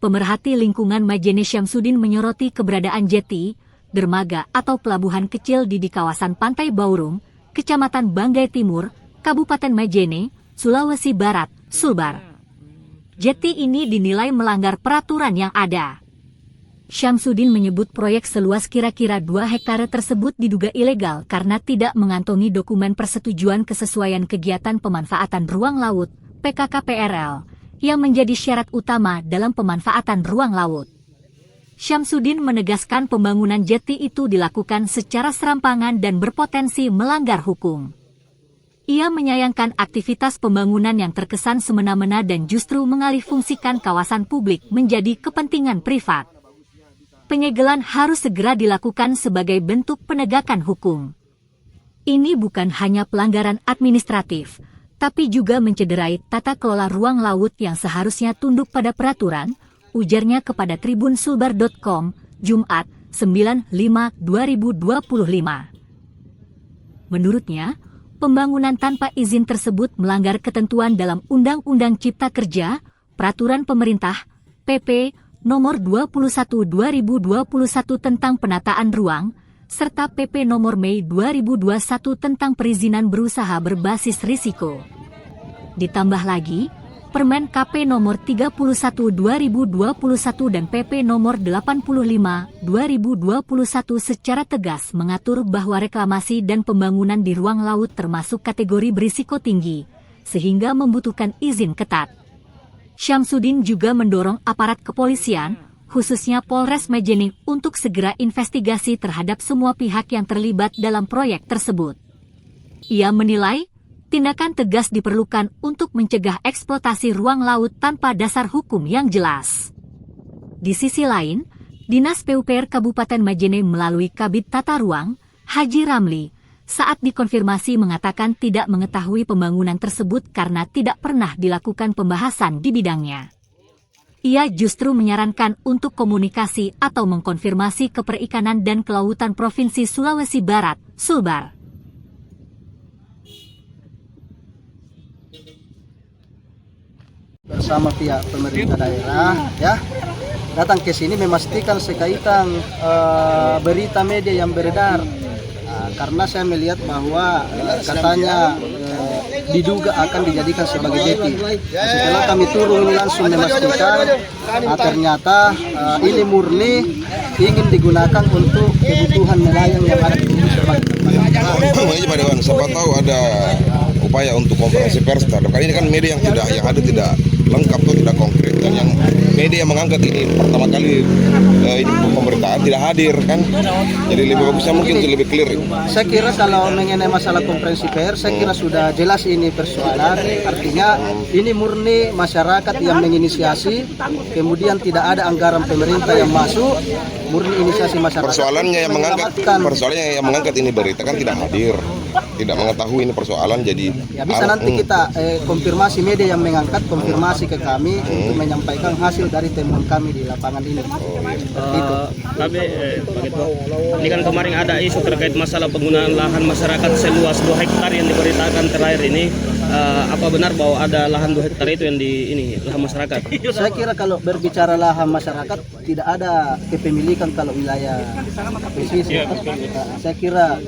Pemerhati lingkungan Majene Syamsuddin menyoroti keberadaan jeti, dermaga atau pelabuhan kecil di kawasan Pantai Baurung, Kecamatan Banggai Timur, Kabupaten Majene, Sulawesi Barat, Sulbar. Jeti ini dinilai melanggar peraturan yang ada. Syamsuddin menyebut proyek seluas kira-kira 2 hektare tersebut diduga ilegal karena tidak mengantongi dokumen persetujuan kesesuaian kegiatan pemanfaatan ruang laut, PKKPRL, yang menjadi syarat utama dalam pemanfaatan ruang laut. Syamsuddin menegaskan pembangunan jeti itu dilakukan secara serampangan dan berpotensi melanggar hukum. Ia menyayangkan aktivitas pembangunan yang terkesan semena-mena dan justru mengalihfungsikan kawasan publik menjadi kepentingan privat. Penyegelan harus segera dilakukan sebagai bentuk penegakan hukum. Ini bukan hanya pelanggaran administratif, tapi juga mencederai tata kelola ruang laut yang seharusnya tunduk pada peraturan, ujarnya kepada tribunsulbar.com, Jumat, 9/5/2025. Menurutnya, pembangunan tanpa izin tersebut melanggar ketentuan dalam Undang-Undang Cipta Kerja, Peraturan Pemerintah, PP Nomor 21/2021 tentang Penataan Ruang, serta PP Nomor Mei 2021 tentang Perizinan Berusaha Berbasis Risiko. Ditambah lagi, Permen KP Nomor 31/2021 dan PP Nomor 85/2021 secara tegas mengatur bahwa reklamasi dan pembangunan di ruang laut termasuk kategori berisiko tinggi, sehingga membutuhkan izin ketat. Syamsuddin juga mendorong aparat kepolisian, khususnya Polres Majene, untuk segera investigasi terhadap semua pihak yang terlibat dalam proyek tersebut. Ia menilai, tindakan tegas diperlukan untuk mencegah eksploitasi ruang laut tanpa dasar hukum yang jelas. Di sisi lain, Dinas PUPR Kabupaten Majene melalui Kabid Tata Ruang, Haji Ramli, saat dikonfirmasi mengatakan tidak mengetahui pembangunan tersebut karena tidak pernah dilakukan pembahasan di bidangnya. Ia justru menyarankan untuk komunikasi atau mengkonfirmasi ke Perikanan dan Kelautan Provinsi Sulawesi Barat, Sulbar. Bersama pihak pemerintah daerah, ya, datang ke sini memastikan sekaitan berita media yang beredar. Karena saya melihat bahwa katanya diduga akan dijadikan sebagai jeti. Setelah kami turun langsung memastikan, ternyata ini murni ingin digunakan untuk kebutuhan nelayan yang ada di sebagai tempat. Siapa tahu ada upaya untuk konferensi pers terhadap kali ini kan media yang tidak lengkap atau tidak konkret, dan yang media yang mengangkat ini pertama kali ini pemberitaan tidak hadir kan, jadi lebih bagusnya mungkin itu lebih clear. Saya kira kalau mengenai masalah konferensi pers, saya kira sudah jelas ini persoalan, artinya ini murni masyarakat yang menginisiasi, kemudian tidak ada anggaran pemerintah yang masuk, murni inisiasi masyarakat. Persoalannya yang mengangkat ini berita kan tidak hadir, tidak mengetahui ini persoalan, jadi ya bisa nanti kita konfirmasi media yang mengangkat, konfirmasi ke kami untuk menyampaikan hasil dari temuan kami di lapangan ini. Tapi ini kan kemarin ada isu terkait masalah penggunaan lahan masyarakat seluas 2 hektar yang diberitakan terakhir ini. Apa benar bahwa ada lahan 2 hektar itu yang lahan masyarakat? Saya kira kalau berbicara lahan masyarakat tidak ada kepemilikan kalau wilayah pesisir. Saya kira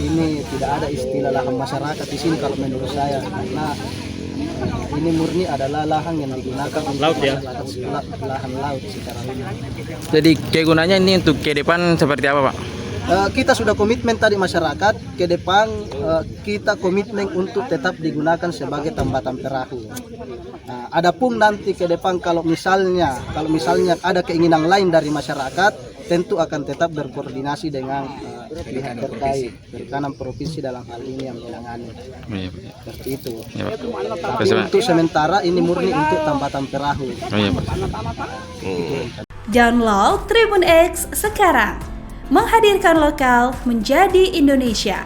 ini tidak ada istilah lahan masyarakat di sini kalau menurut saya, karena ini murni adalah lahan yang digunakan untuk laut, ya? Lahan laut secara umum. Jadi kegunaannya ini untuk ke depan seperti apa, Pak? Kita sudah komitmen tadi masyarakat, ke depan kita komitmen untuk tetap digunakan sebagai tambatan perahu. Nah, adapun nanti ke depan kalau misalnya ada keinginan lain dari masyarakat, tentu akan tetap berkoordinasi dengan pihak terkait, Perikanan Provinsi dalam hal ini yang menangani. Seperti itu. Tapi untuk sementara ini murni untuk tambatan perahu. Download Tribun X sekarang. Menghadirkan lokal menjadi Indonesia.